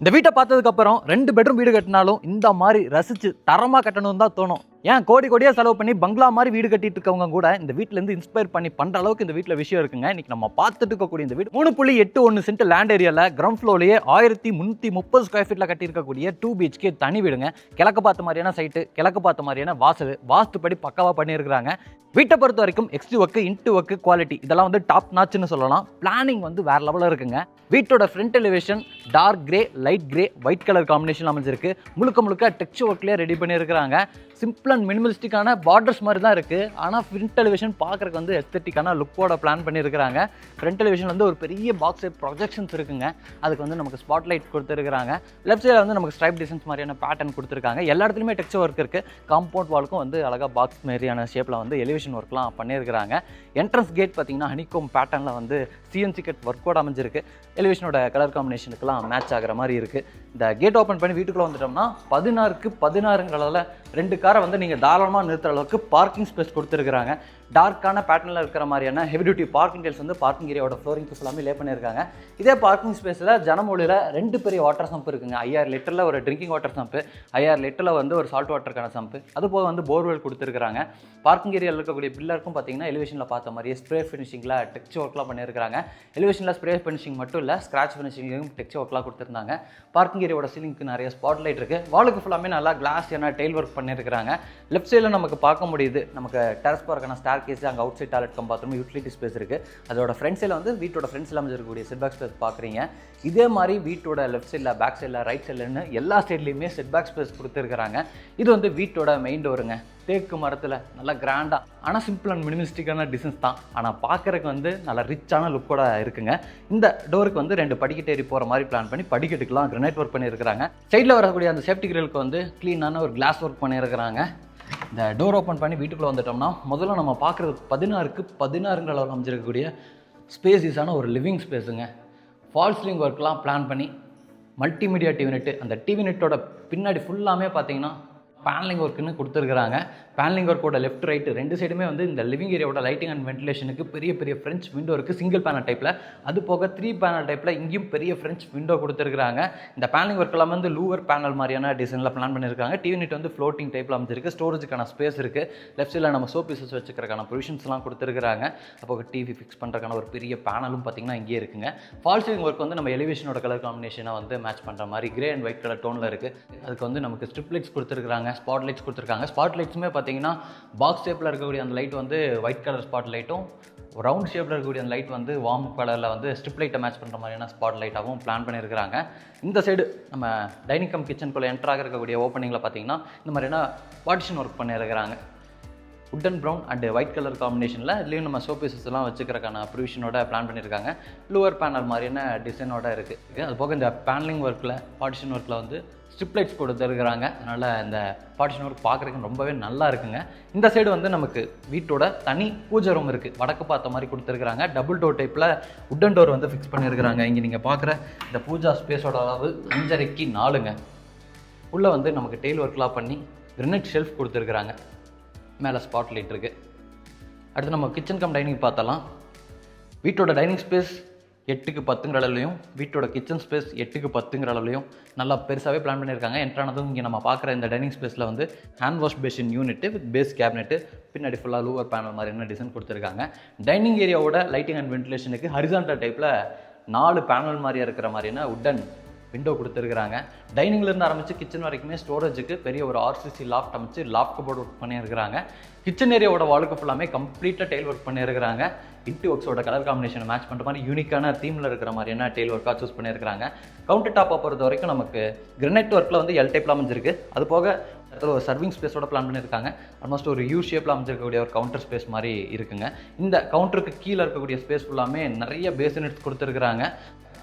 இந்த வீட்டை பார்த்ததுக்கு அப்புறம் 2 பெட்ரூம் வீடு கட்டினாலும் இந்த மாதிரி ரசிச்சு தரமா கட்டணும்னு தான் தோணும். ஏன் கோடி கோடியா செலவு பண்ணி பங்களா மாதிரி வீடு கட்டிட்டு இருக்கவங்க கூட இந்த வீட்ல இருந்து இன்ஸ்பயர் பண்ணி பண்ற அளவுக்கு இந்த வீட்ல விஷயம் இருக்குங்க. இன்னைக்கு நம்ம பார்த்துட்டு இருக்கக்கூடிய இந்த வீடு 3.81 சென்ட் லேண்ட் ஏரியால கிரவுண்ட் ஃப்ளோர்லயே 1330 ஸ்கொயர் ஃபீட்ல கட்டி இருக்கக்கூடிய 2 BHK தனி வீடுங்க. கிழக்கு பார்த்த மாதிரியான சைட்டு, கிழக்கு பார்த்த மாதிரியான வாசல், வாஸ்துப்படி பக்காவா பண்ணியிருக்காங்க. வீட்டை பொறுத்த வரைக்கும் XT work, into work, quality இதெல்லாம் வந்து டாப் நாச்சுன்னு சொல்லலாம். பிளானிங் வந்து வேற லெவலில் இருக்குங்க. வீட்டோட front elevation dark grey, light grey, white colour combination அமைஞ்சிருக்கு. முழுக்க முழுக்க டெக்ஸ்சர் ஒர்க்லேயே ரெடி பண்ணியிருக்கிறாங்க. சிம்பிள் அண்ட் மினிமலிஸ்டிக்கான பார்டர்ஸ் மாதிரி தான் இருக்குது. ஆனால் ஃப்ரண்ட் எலிவேஷன் பார்க்குறதுக்கு வந்து எஸ்தெட்டிக்கான லுக்கோட பிளான் பண்ணியிருக்கிறாங்க. ஃப்ரண்ட் எலிவேஷன் வந்து ஒரு பெரிய பாக்ஸ் ப்ரொஜெக்ஷன்ஸ் இருக்குங்க. அதுக்கு வந்து நமக்கு ஸ்பாட் லைட் கொடுத்துருக்காங்க. லெஃப்ட் சைடில் வந்து நமக்கு ஸ்ட்ரைப் டிசைன்ஸ் மாதிரியான பேட்டர்ன் கொடுத்துருக்காங்க. எல்லா இடத்துலையுமே டெக்ஸ்சர் ஒர்க் இருக்குது. காம்பவுண்ட் வாலுக்கும் வந்து அழகாக பாக்ஸ் மாதிரியான ஷேப்பில் வந்து எலிவேஷன் ஒர்க்லாம் பண்ணியிருக்கிறாங்க. என்ட்ரன்ஸ் கேட் பார்த்தீங்கன்னா ஹனிகோம் பேட்டர்னில் வந்து சிஎன்சி கட் ஒர்க்கோட அமைஞ்சிருக்கு. எலிவேஷனோட கலர் காம்பினேஷனுக்குலாம் மேட்ச் ஆகிற மாதிரி இருக்குது. இந்த கேட் ஓப்பன் பண்ணி வீட்டுக்குள்ளே வந்துட்டோம்னா 16க்கு 16ங்கிறதால 2 காரை வந்து நீங்கள் தாராளமாக நிறுத்துற அளவுக்கு பார்க்கிங் ஸ்பேஸ் கொடுத்துருக்காங்க. டார்க்கான பேட்டர்னில் இருக்கிற மாதிரியான ஹெவி டியூட்டி பார்க்கிங் டைல்ஸ் வந்து பார்க்கிங் ஏரியாவோட ஃப்ளோரிங்க்கு ஃபுல்லாமே லே பண்ணியிருக்காங்க. இதே பார்க்கிங் ஸ்பேஸில் ஜனமொழியில் 2 பெரிய வாட்டர் சம்ப் இருக்குங்க. 5000 லிட்டரில் ஒரு ட்ரிங்கிங் வாட்டர் சம்ப்பு, 5000 லிட்டரில் வந்து ஒரு சால்ட் வாட்டருக்கான சம்ப்பு, அது போக வந்து போர்வெல் கொடுத்துருக்காங்க. பார்க்கிங் ஏரியாவில் இருக்கக்கூடிய பில்லருக்கும் பார்த்தீங்கன்னா எலிவேஷனில் பார்த்த மாதிரியே ஸ்ப்ரே ஃபினிஷிங்கில் டெக்ஸ்சர் ஒர்க்லாம் பண்ணியிருக்காங்க. எலிவேஷனில் ஸ்ப்ரே ஃபினிஷிங் மட்டும் இல்லை, ஸ்க்ராட்ச் ஃபினிஷிங்லையும் டெக்ஸ்சர் ஒர்க்லாம் கொடுத்துருந்தாங்க. பார்க்கிங் ஏரியாவோட சீலிங்க்கு நிறைய ஸ்பாட் லைட் இருக்குது. வாலுக்கு ஃபுல்லாமே நல்லா கிளாஸ் ஏன்னா டெயில் ஒர்க் பண்ணியிருக்காங்க. லெஃப்ட் சைடில் நமக்கு பார்க்க முடியுது நமக்கு டெரஸ் போகிறக்கான ஸ்டார் கேஸ், அங்கே outside toilet cum bathroom, utility space இருக்குது. அதோட ஃப்ரண்ட் சைடில் வந்து வீட்டோட ஃப்ரண்ட் சைடில் அமைஞ்சிருக்கக்கூடிய செட் பேக் ஸ்பேஸ் பார்க்குறீங்க. இதே மாதிரி வீட்டோட லெஃப்ட் சைடில், பேக் சைடில், ரைட் சைட்லன்னு எல்லா சைட்லேயுமே செட் பேக் ஸ்பேஸ் கொடுத்துருக்காங்க. இது வந்து வீட்டோட மெயின் டோருங்க. தேக்கு மரத்தில் நல்லா கிராண்டாக ஆனால் சிம்பிள் அண்ட் மினிமலிஸ்டிக்கான டிசைன்ஸ் தான். ஆனால் பார்க்குறதுக்கு வந்து நல்லா ரிச்சான லுக்கோட இருக்குங்க. இந்த டோருக்கு வந்து 2 படிக்கட்டு ஏறி போகிற மாதிரி பிளான் பண்ணி படிக்கட்டுக்கெலாம் கிரனைட் ஒர்க் பண்ணியிருக்கிறாங்க. சைடில் வரக்கூடிய அந்த சேஃப்டி கிரிலுக்கு வந்து க்ளீனான ஒரு கிளாஸ் ஒர்க் பண்ணியிருக்கிறாங்க. இந்த டோர் ஓப்பன் பண்ணி வீட்டுக்குள்ளே வந்துட்டோம்னா முதல்ல நம்ம பார்க்குறது 16க்கு 16ங்கிற அளவில் அமைஞ்சிருக்கக்கூடிய ஸ்பேசிஸான ஒரு லிவிங் ஸ்பேஸுங்க. ஃபால் சீலிங் ஒர்க்லாம் பிளான் பண்ணி மல்டிமீடியா டிவி நெட்டு, அந்த டிவி நெட்டோட பின்னாடி ஃபுல்லாமே பார்த்தீங்கன்னா பேனலிங் ஒர்க்குன்னு கொடுத்துருக்காங்க. பேனலிங் ஒர்க்கோட லெஃப்ட் ரைட்டு 2 சைடுமே வந்து இந்த லிவிங் ஏரியாவோட லைட்டிங் அண்ட் வென்டிலேஷனுக்கு பெரிய பெரிய ஃப்ரெஞ்ச் விண்டோ இருக்குது. சிங்கிள் பேனல் டைப்பில், அது போக 3 பேனல் டைப்பில் இங்கேயும் பெரிய ஃப்ரெஞ்ச் விண்டோ கொடுத்துருக்காங்க. இந்த பேனலிங் ஒர்க் எல்லாமே வந்து லூவர் பேனல் மாதிரியான டிசைனில் பிளான் பண்ணியிருக்காங்க. டிவி நெட் வந்து ஃப்ளோட்டிங் டைப்பில் அமைஞ்சிருக்கு. ஸ்டோரேஜுக்கான ஸ்பேஸ் இருக்குது. லெஃப்ட் சைடில் நம்ம சோப் பீசஸ் வச்சுக்கிறதுக்கான ப்ரொவிஷன்ஸ்லாம் கொடுத்துருக்காங்க. அப்போ டிவி ஃபிக்ஸ் பண்ணுறதுக்கான ஒரு பெரிய பேனலும் பார்த்தீங்கன்னா இங்கேயே இருக்குங்க. ஃபால் சீலிங் ஒர்க் வந்து நம்ம எலிவேஷனோட கலர் காம்பினேஷனை வந்து மேட்ச் பண்ணுற மாதிரி கிரே அண்ட் ஒயிட் கலர் டோனில் இருக்குது. அதுக்கு வந்து நமக்கு ஸ்ட்ரிப் லைட்ஸ் கொடுத்துருக்காங்க, ஸ்பாட் லைட்ஸ் கொடுத்துருக்காங்க. ஸ்பாட் லைட்ஸுமே பார்த்தீங்கன்னா பாக்ஸ் ஷேப்பில் இருக்கக்கூடிய அந்த லைட் வந்து ஒயிட் கலர் ஸ்பாட் லைட்டும், ரவுண்ட் ஷேப்பில் இருக்கக்கூடிய அந்த லைட் வந்து வார்ம் கலரில் வந்து ஸ்ட்ரிப் லைட்டை மேட்ச் பண்ணுற மாதிரியான ஸ்பாட் லைட்டாகவும் பிளான் பண்ணியிருக்கிறாங்க. இந்த சைடு நம்ம டைனிங் கம் கிச்சனுக்குள்ளே என்ட்ராக இருக்கக்கூடிய ஓப்பனிங்கில் பார்த்தீங்கன்னா இந்த மாதிரியான பார்ட்டிஷன் ஒர்க் பண்ணியிருக்கிறாங்க. Wooden brown and white colour காம்பினேஷனில் இதுலேயும் நம்ம ஷோபீசஸ்லாம் வச்சுக்கிறக்கான ப்ரொவிஷனோட பிளான் பண்ணியிருக்காங்க. லோவர் பேனல் மாதிரியான டிசைனோட இருக்குது. அது போக இந்த பேனலிங் ஒர்க்கில், பார்ட்டிஷன் ஒர்க்கில் வந்து ஸ்ட்ரிப் லைட்ஸ் கொடுத்துருக்குறாங்க. அதனால் இந்த பார்ட்டிஷன் ஒர்க் பார்க்குறதுக்கு ரொம்பவே நல்லா இருக்குங்க. இந்த சைடு வந்து நமக்கு வீட்டோட தனி பூஜை ரூம் இருக்குது. வடக்கு பார்த்த மாதிரி கொடுத்துருக்குறாங்க. டபுள் டோர் டைப்பில் உட்டன் டோர் வந்து ஃபிக்ஸ் பண்ணியிருக்கிறாங்க. இங்கே நீங்கள் பார்க்குற இந்த பூஜா ஸ்பேஸோட அளவு 5.5க்கு 4ங்க. உள்ளே வந்து நமக்கு டெயில் ஒர்க்லாம் பண்ணி கிரனைட் ஷெல்ஃப் கொடுத்துருக்குறாங்க. மேலே ஸ்பாட் லைட் இருக்குது. அடுத்து நம்ம கிச்சன் கம் டைனிங் பார்த்தலாம். வீட்டோட டைனிங் ஸ்பேஸ் 8க்கு 10ங்கிற அளவுலையும், வீட்டோட கிச்சன் ஸ்பேஸ் 8க்கு 10ங்கிற அளவுலையும் நல்லா பெருசாகவே பிளான் பண்ணியிருக்காங்க. என்ட்ரானதும் இங்கே நம்ம பார்க்குற இந்த டைனிங் ஸ்பேஸில் வந்து hand wash basin unit with base cabinet, பின்னாடி ஃபுல்லாக லூவர் பேனல் மாதிரியான டிசைன் கொடுத்துருக்காங்க. டைனிங் ஏரியாவோட லைட்டிங் அண்ட் வென்டிலேஷனுக்கு ஹரிசான்டல் டைப்பில் 4 பேனல் மாதிரியாக இருக்கிற மாதிரியான உட்டன் விண்டோ கொடுத்துருக்குறாங்க. டைனிங்லேருந்து ஆரம்பித்து கிச்சன் வரைக்குமே ஸ்டோரேஜுக்கு பெரிய ஒரு RCC லாஃப்ட் அமைச்சு லாஃப்ட் கபோர்ட் ஒர்க் பண்ணியிருக்கிறாங்க. கிச்சன் ஏரியாவோட வாலுக்கு ஃபுல்லாமே கம்ப்ளீட்டாக டெயில் ஒர்க் பண்ணியிருக்கிறாங்க. இன்டி ஒர்க்ஸோட கலர் காம்பினேஷனை மேட்ச் பண்ணுற மாதிரி யூனிக்கான தீமில் இருக்கிற மாதிரியான டெயில் ஒர்க்காக சூஸ் பண்ணியிருக்கிறாங்க. கவுண்டர் டாப்பை பொறுத்த வரைக்கும் நமக்கு கிரனைட் ஒர்க்கில் வந்து எல் டைப்பில் அமைஞ்சிருக்கு. அது போக இடத்துல ஒரு சர்விங் ஸ்பேஸோட பிளான் பண்ணியிருக்காங்க. ஆல்மோஸ்ட் ஒரு யூ ஷேப்பில் அமைஞ்சிருக்கக்கூடிய ஒரு கவுண்டர் ஸ்பேஸ் மாதிரி இருக்குங்க. இந்த கவுண்டருக்கு கீழே இருக்கக்கூடிய ஸ்பேஸ் ஃபுல்லாமே நிறைய பேசினட்ஸ் கொடுத்துருக்குறாங்க.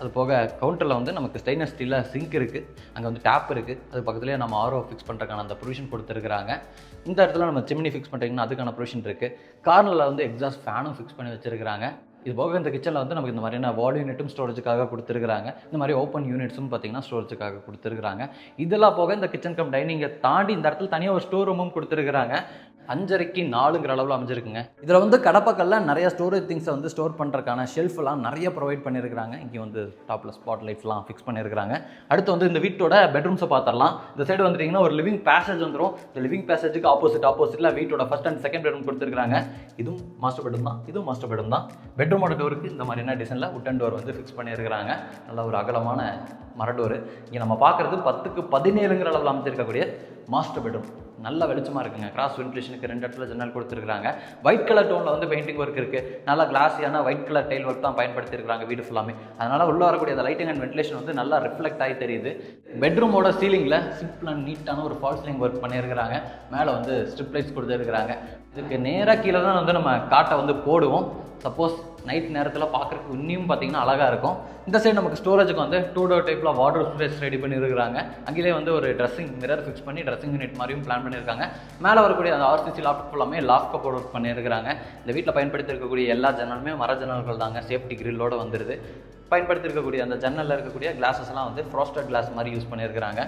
அது போக கவுண்டரில் வந்து நமக்கு ஸ்டெயின்லெஸ் ஸ்டீலில் சிங்க் இருக்குது. அங்கே வந்து டேப் இருக்குது. அது பக்கத்துலேயே நம்ம RO ஃபிக்ஸ் பண்ணுறதுக்கான அந்த ப்ரொவிஷன் கொடுத்துருக்குறாங்க. இந்த இடத்துல நம்ம சிம்னி ஃபிக்ஸ் பண்ணுறீங்கன்னா அதுக்கான ப்ரொவிஷன் இருக்குது. கார்னரில் வந்து எக்ஸாஸ்ட் ஃபேனும் ஃபிக்ஸ் பண்ணி வச்சுருக்காங்க. இது போக இந்த கிச்சனில் வந்து நமக்கு இந்த மாதிரியான வால் யூனிட்டும் ஸ்டோரேஜுக்காக கொடுத்துருக்காங்க. இந்த மாதிரி ஓப்பன் யூனிட்ஸும் பார்த்தீங்கன்னா ஸ்டோரேஜுக்காக கொடுத்துருக்காங்க. இதெல்லாம் போக இந்த கிச்சன் கம் டைனிங்கை தாண்டி இந்த இடத்துல தனியாக ஒரு ஸ்டோர் ரூமும் கொடுத்துருக்காங்க. 5.5க்கு 4ங்கிற அளவில் அமைஞ்சிருக்குங்க. இதில் வந்து கடப்பக்கல்ல நிறைய ஸ்டோரேஜ் திங்ஸை வந்து ஸ்டோர் பண்ணுறதுக்கான ஷெல்ஃப்லாம் நிறைய ப்ரொவைட் பண்ணியிருக்காங்க. இங்கே வந்து டாப்பில் ஸ்பாட் லைட்ஸ்லாம் ஃபிக்ஸ் பண்ணியிருக்காங்க. அடுத்து வந்து இந்த வீட்டோட பெட்ரூம்ஸை பார்த்துடலாம். இந்த சைடு வந்துட்டிங்கன்னா ஒரு லிவிங் பேசேஜ் வந்துடும். இந்த லிவிங் பேசேஜுக்கு ஆப்போசிட்டில் வீட்டோட ஃபர்ஸ்ட் அண்ட் செகண்ட் பெட்ரூம் கொடுத்துருக்காங்க. இதுவும் மாஸ்டர் பெட்ரூம் தான். இதுவும் மாஸ்டர் பெட்ரூம் தான். பெட்ரூமோட டோருக்கு இந்த மாதிரியான டிசைனில் உட்டன் டோர் வந்து ஃபிக்ஸ் பண்ணியிருக்கிறாங்க. நல்ல ஒரு அகலமான மரடோரு. இங்கே நம்ம பார்க்குறது 10க்கு 17ங்கிற அளவில் அமைச்சிருக்கக்கூடிய மாஸ்டர் பெட்ரூம். நல்ல வெளிச்சமாக இருக்குங்க. கிராஸ் வென்டிலேஷனுக்கு 2 இடத்துல ஜன்னல் கொடுத்துருக்காங்க. ஒயிட் கலர் டோனில் வந்து பெயிண்டிங் ஒர்க் இருக்குது. நல்லா கிளாஸியான ஒயிட் கலர் டைல் ஒர்க் தான் பயன்படுத்தியிருக்காங்க வீடு ஃபுல்லாமே. அதனால் உள்ளே வரக்கூடிய அந்த லைட்டிங் அண்ட் வென்டிலேஷன் வந்து நல்லா ரிஃப்ளெக்ட் ஆகி தெரியுது. பெட்ரூமோட சீலிங்கில் சிம்பிள் அண்ட் நீட்டான ஒரு ஃபால் சீலிங் ஒர்க் பண்ணியிருக்கிறாங்க. மேலே வந்து ஸ்ட்ரிப் லைட்ஸ் கொடுத்துருக்குறாங்க. இதுக்கு நேராக கீழே தான் வந்து நம்ம காட்டை வந்து போடுவோம். சப்போஸ் நைட் நேரத்தில் பார்க்குறதுக்கு இன்னும் பார்த்தீங்கன்னா அழகாக இருக்கும். இந்த சைடு நமக்கு ஸ்டோரேஜுக்கு வந்து 2 டோர் டைப்பில் வார்ட்ரோப் ஸ்பேஸ் ரெடி பண்ணியிருக்காங்க. அங்கேயே வந்து ஒரு ட்ரெஸ்ஸிங் மிரர் ஃபிக்ஸ் பண்ணி ட்ரெஸ்ஸிங் யூனிட் மாதிரியும் பிளான் பண்ணியிருக்காங்க. மேலே வரக்கூடிய அந்த ஆர்சிசி லாஃப்ட் ஃபுல்லாமே லாஃப்ட் கப்போர்ட் ஒர்க் பண்ணியிருக்காங்க. இந்த வீட்டில் பயன்படுத்தியிருக்கக்கூடிய எல்லா ஜன்னலுமே மர ஜன்னல்கள் தாங்க. சேஃப்டி கிரில்லோடு வந்துடுது. பயன்படுத்தியிருக்கக்கூடிய அந்த ஜன்னலில் இருக்கக்கூடிய கிளாஸஸ்லாம் வந்து ஃப்ராஸ்டட் கிளாஸ் மாதிரி யூஸ் பண்ணியிருக்கிறாங்க.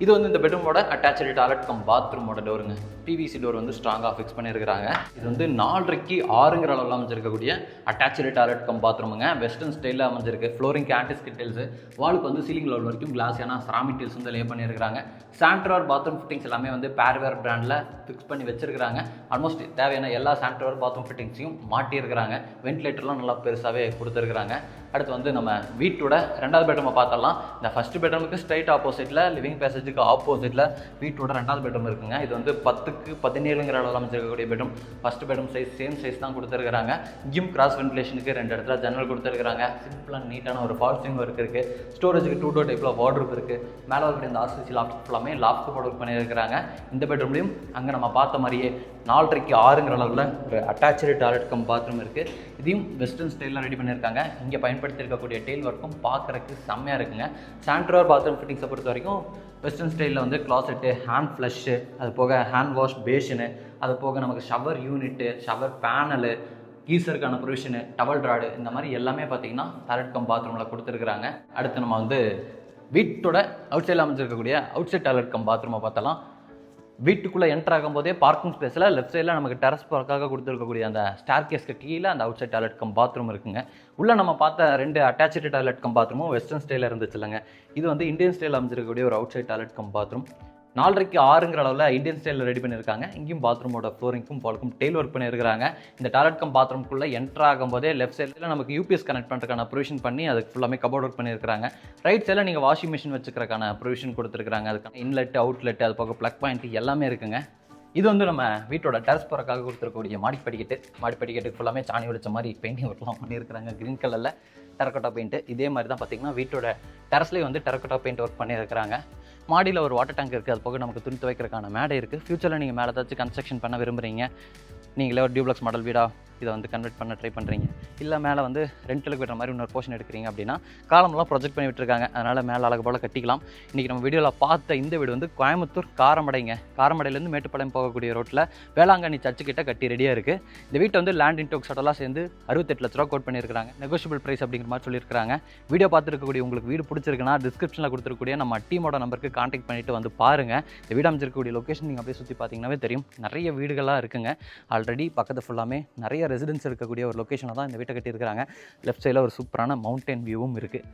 இது வந்து இந்த பெட்ரூமோட அட்டாச்சு டாய்லெட் கம் பாத்ரூமோட டோருங்க. பிவிசி டோர் வந்து ஸ்ட்ராங்காக ஃபிக்ஸ் பண்ணியிருக்காங்க. இது வந்து 4.5க்கு 6ங்கிற அளவில் அமைஞ்சிருக்கக்கூடிய அட்டாச்சு டாய்லெட் கம் பாத்ரூமுங்க. வெஸ்டர்ன் ஸ்டைலில் அமைஞ்சிருக்கு. ஃப்ளோரிங்க்கு ஆன்டிஸ்கிட் டைல்ஸு, வாலுக்கு வந்து சீலிங் லெவல் வரைக்கும் கிளாஸியான செராமிக் டைல்ஸ் வந்து லே பண்ணியிருக்காங்க. சாண்ட்ரோர் பாத்ரூம் ஃபிட்டிங்ஸ் எல்லாமே வந்து பேர்வேர் பிராண்டில் ஃபிக்ஸ் பண்ணி வச்சிருக்காங்க. ஆல்மோஸ்ட் தேவையான எல்லா சாண்ட்ரோர் பாத்ரூம் ஃபிட்டிங்ஸையும் மாட்டியிருக்கிறாங்க. வென்டிலேட்டர்லாம் நல்லா பெருசாகவே கொடுத்துருக்குறாங்க. அடுத்து வந்து நம்ம வீட்டோட 2வது பெட்ரூமை பார்த்தரலாம். இந்த ஃபஸ்ட்டு பெட்ரூமுக்கு ஸ்ட்ரைட் ஆப்போசிட்டில் லிவிங் பேசேஜுக்கு ஆப்போசிட்டில் வீட்டோட 2வது பெட்ரூம் இருக்குங்க. இது வந்து 10க்கு 17ங்கிற அளவில் அமைச்சிருக்கக்கூடிய bedroom. First bedroom size same size தான் கொடுத்துருக்காங்க. இங்கேயும் கிராஸ் வென்டிலேஷனுக்கு 2 இடத்துல ஜன்னல் கொடுத்துருக்காங்க. சிம்பிள் அண்ட் நீட்டான ஒரு ஃபால் சீலிங் ஒர்க் இருக்குது. ஸ்டோரேஜுக்கு 2 டோர் டைப்பில் வார்ட்ரோப் இருக்குது. மேலே வரக்கூடிய இந்த ஆர்சிசி லாஃப்ட் ஃபுல்லாமே லாஃப்ட் போர்ட் ஒர்க் பண்ணியிருக்கிறாங்க. இந்த பெட்ரூம்லையும் அங்கே நம்ம பார்த்த மாதிரியே 4.5க்கு 6ங்கிற அளவில் ஒரு அட்டாச்சு டாய்லெட் கம் பாத்ரூம் இருக்குது. இதையும் வெஸ்டர்ன் ஸ்டைலில் ரெடி பண்ணியிருக்காங்க. இங்கே பயன்படுத்தியிருக்கக்கூடிய டெயில் ஒர்க்கும் பார்க்குறதுக்கு செம்மையாக இருக்குங்க. சாண்ட்ரோர் பாத்ரூம் ஃபிட்டிங்ஸை பொறுத்த வரைக்கும் வெஸ்டர்ன் ஸ்டைலில் வந்து க்ளாசெட்டு, ஹேண்ட் ஃப்ளஷ்ஷு, அது போக ஹேண்ட் வாஷ் பேஷனு, அது போக நமக்கு ஷவர் யூனிட்டு, ஷவர் பேனலு, கீசருக்கான ப்ரொவிஷனு, டவல் ராடு, இந்த மாதிரி எல்லாமே பார்த்தீங்கன்னா டாய்லெட் கம் பாத்ரூமில் கொடுத்துருக்குறாங்க. அடுத்து நம்ம வந்து வீட்டோட அவுட் சைடில் அமைச்சிருக்கக்கூடிய அவுட் சைட் டாய்லெட் கம் பாத்ரூமை பார்த்தலாம். வீட்டுக்குள்ளே என்டர் ஆகும்போதே பார்க்கிங் ஸ்பேஸில் லெஃப்ட் சைடில் நமக்கு டெரஸ் பார்க்காக கொடுத்துருக்கக்கூடிய அந்த ஸ்டார் கேஸ்க்கு கீழே அந்த outside toilet cum bathroom இருக்குங்க. உள்ளே நம்ம பார்த்த 2 அட்டாச்சு டாய்லெட் கம் பாத்ரூமும் வெஸ்டர்ன் ஸ்டைலில் இருந்துச்சு இல்லைங்க. இது வந்து இந்தியன் ஸ்டைலில் அமைச்சிருக்கக்கூடிய ஒரு outside toilet cum bathroom. 4.5க்கு 6ங்கிற அளவில் இந்தியன் ஸ்டைலில் ரெடி பண்ணியிருக்காங்க. இங்கேயும் பாத்ரூமோட ஃப்ளோரிங்க்கும் பாலுக்கும் டெயில் ஒர்க் பண்ணியிருக்காங்க. இந்த டாய்லெட் கம் பாத்ரூம்குள்ளே என்டர் ஆகும்போதே லெஃப்ட் சைடில் நமக்கு யூபிஎஸ் கனெக்ட் பண்ணுறதுக்கான ப்ரொவிஷன் பண்ணி அதுக்கு ஃபுல்லாமே கபோர்ட் ஒர்க் பண்ணியிருக்காங்க. ரைட் சைடில் நீங்கள் வாஷிங் மிஷின் வச்சுக்கிறக்கான ப்ரொவிஷன் கொடுத்துருக்காங்க. அதுக்கான இன்லெட், அவுட்லெட், அது போக ப்ளக் பாயிண்ட் எல்லாமே இருக்குங்க. இது வந்து நம்ம வீட்டோட டெரஸ் போகிறக்காக கொடுத்துருக்கக்கூடிய மாடிப்படிக்கட்டுக்கு ஃபுல்லாமே சாணி ஒழிச்ச மாதிரி பெயிண்டிங் ஒர்க்லாம் பண்ணியிருக்கிறாங்க. க்ரீன் கலரில் டெரக்கோட்டா பெயிண்ட்டு. இதே மாதிரி தான் பார்த்திங்கன்னா வீட்டோட டெரஸ்லேயே வந்து டெரக்கோட்டா பெயிண்ட் ஒர்க் பண்ணியிருக்கிறாங்க. மாடியில் ஒரு வாட்டர் டேங்க் இருக்குது. அது போக நமக்கு துணி துவைக்கிறதுக்கான மேடை இருக்குது. ஃப்யூச்சரில் நீங்கள் மேலே ஏதாச்சும் கன்ஸ்ட்ரக்ஷன் பண்ண விரும்புகிறீங்க, நீங்களே ஒரு டியூப்ளக்ஸ் மாடல் வீடாக இதை வந்து கன்வெர்ட் பண்ண ட்ரை பண்ணுறீங்க, இல்லை மேலே வந்து ரெண்டலுக்கு விடுற மாதிரி இன்னொரு போர்ஷன் எடுக்கிறீங்க அப்படின்னா காலம்லாம் ப்ரொஜெக்ட் பண்ணி விட்டுருக்காங்க. அதனால் மேலே அழகு போல் கட்டிக்கலாம். இன்றைக்கி நம்ம வீடியோவில் பார்த்த இந்த வீடு வந்து கோயம்புத்தூர் காரமடைங்க. காரமடையிலேருந்து மேட்டுப்பாளையம் போகக்கூடிய ரோட்டில் வேளாங்கண்ணி சர்ச்சு கிட்ட கட்டி ரெடியாக இருக்குது. இந்த வீட்டை வந்து லேண்ட் இன்டோக்ஸ் எல்லாம் சேர்ந்து 68 லட்ச ரூபா கோட் பண்ணியிருக்காங்க. நெகோஷியபிள் ப்ரைஸ் அப்படிங்கிற மாதிரி சொல்லியிருக்காங்க. வீடியோ பார்த்துருக்கக்கூடிய உங்களுக்கு வீடு பிடிச்சிருக்குன்னா டிஸ்கிரிப்ஷனில் கொடுத்துருக்கக்கூடிய நம்ம டீமோட நம்பருக்கு கான்டாக்ட் பண்ணிவிட்டு வந்து பாருங்கள். இந்த வீடு அமைச்சிருக்கக்கூடிய லொக்கேஷன் நீங்கள் அப்படியே சுற்றி பார்த்தீங்கன்னாவே தெரியும். நிறைய வீடுகளாக இருக்குங்க. ஆல்ரெடி பக்கத்து ஃபுல்லாமே நிறைய ரெசிடென்ஸ் இருக்கக்கூடிய ஒரு லொக்கேஷனில் தான் இந்த வீட்டை கட்டியிருக்காங்க. லெஃப்ட் சைடில் ஒரு சூப்பரான மவுண்டன் வியூவும் இருக்குது.